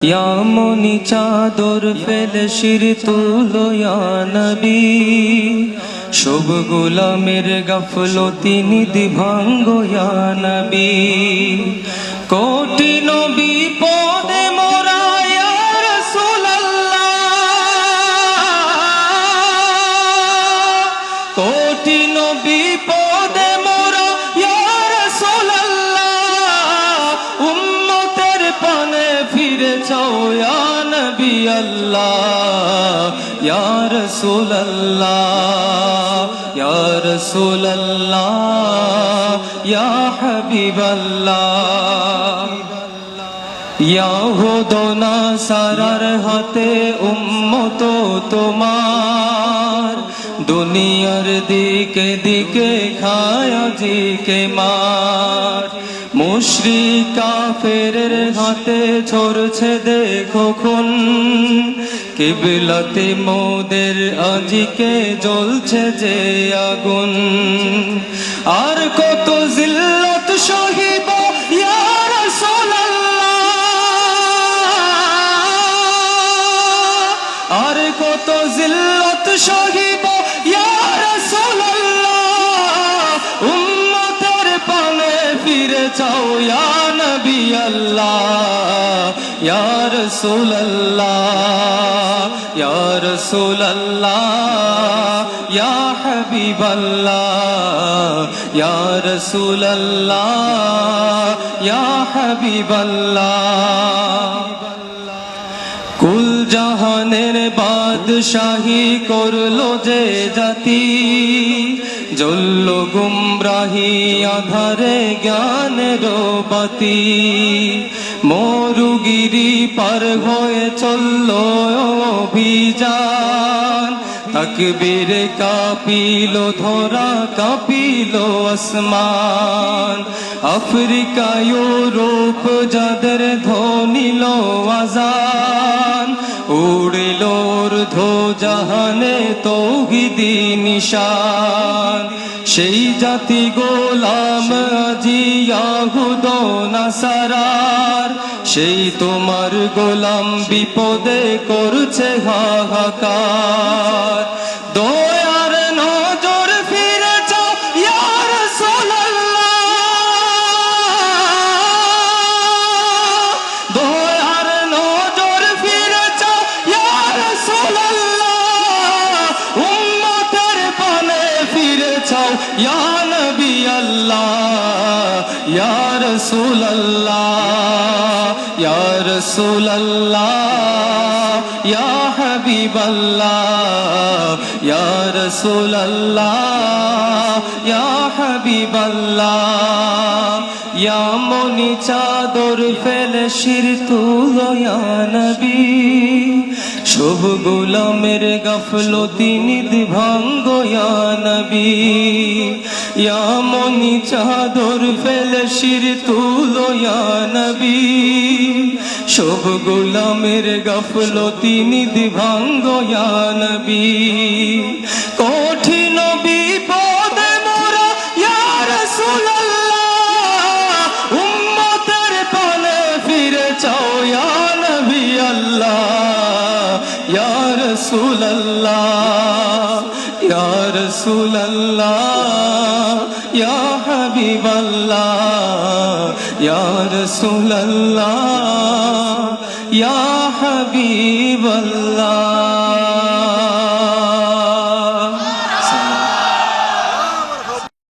यामुनी चादर फेले शिर तुलो या नबी शुभ गुलामेर गफलती निधि भांगो या नबी कोटि नबी पदे मोरा या रसूल अल्लाह कोटि नबी पदे मोरा या रसूल अल्लाह उम्मतेर पाने फिरे जाओ या नबी अल्लाह या रसूल अल्लाह या रसूल अल्लाह या हबीब अल्लाह याहुदोना सारार हाथे उम्मत तुम्हार दुनियार दिके दिके खाया जी के मार मुशरिक काफेरेर हाथे झरछे देखो खून किबलाते मोদের আজিকে জ্বলছে যে আগুন আর কত জিল্লত সহিব ইয়া রাসূলুল্লাহ আর কত জিল্লত সহিব ইয়া রাসূলুল্লাহ উম্মতের পানে ফিরে যাও ইয়া নবী আল্লাহ ইয়া রাসূলুল্লাহ या रसूल अल्लाह या हबीब अल्लाह या रसूल अल्लाह या हबीब अल्लाह कुल जहानेर बादशाही करलो जे जाति जल्लो गुमराही आधारे ज्ञानेर बाती मरुगिरी पार हये चललो अभियान तकबीरे कापिलो धरा कापिलो आसमान अफ्रिका यूरोप जादेर ध्वनिलो आजान उड़िलो ऊर्ध्व जहाने तौहिदी निशान সেই জাতি গোলাম আজি ইয়াহুদ নাসারার সেই তোমার গোলাম বিপদে করছে হাহাকার দয়ার নজর ফিরে যাও ইয়া রাসূলুল্লাহ দয়ার নজর ফিরে যাও ইয়া রাসূলুল্লাহ উম্মতের পানে ফিরে যাও ইয়া নবী আল্লাহ ইয়া রাসূল আল্লাহ ইয়া রাসূল আল্লাহ ইয়া হাবিব আল্লাহ ইয়া রাসূল আল্লাহ ইয়া হাবিব আল্লাহ ইয়া মনি চাদর ফেলে শির তুলো ইয়া নবী শুভ গোলামের গফলতি নিধি ভাঙ্গো ইয়া নবী ইয়া মনি চাদর ফেলে শির তুলো ইয়া নবী শুভ গোলামের গফলতি নিধি ভাঙ্গো ইয়া নবী কঠিন বিপদে মোরা ইয়া রাসূল আল্লাহ উম্মতের পানে ফিরে যাও ইয়া নবী আল্লাহ ইয়া রাসূল আল্লাহ ইয়া রাসূল আল্লাহ ইয়া হাবিব আল্লাহ ইয়া রাসূল আল্লাহ ইয়া হাবিব আল্লাহ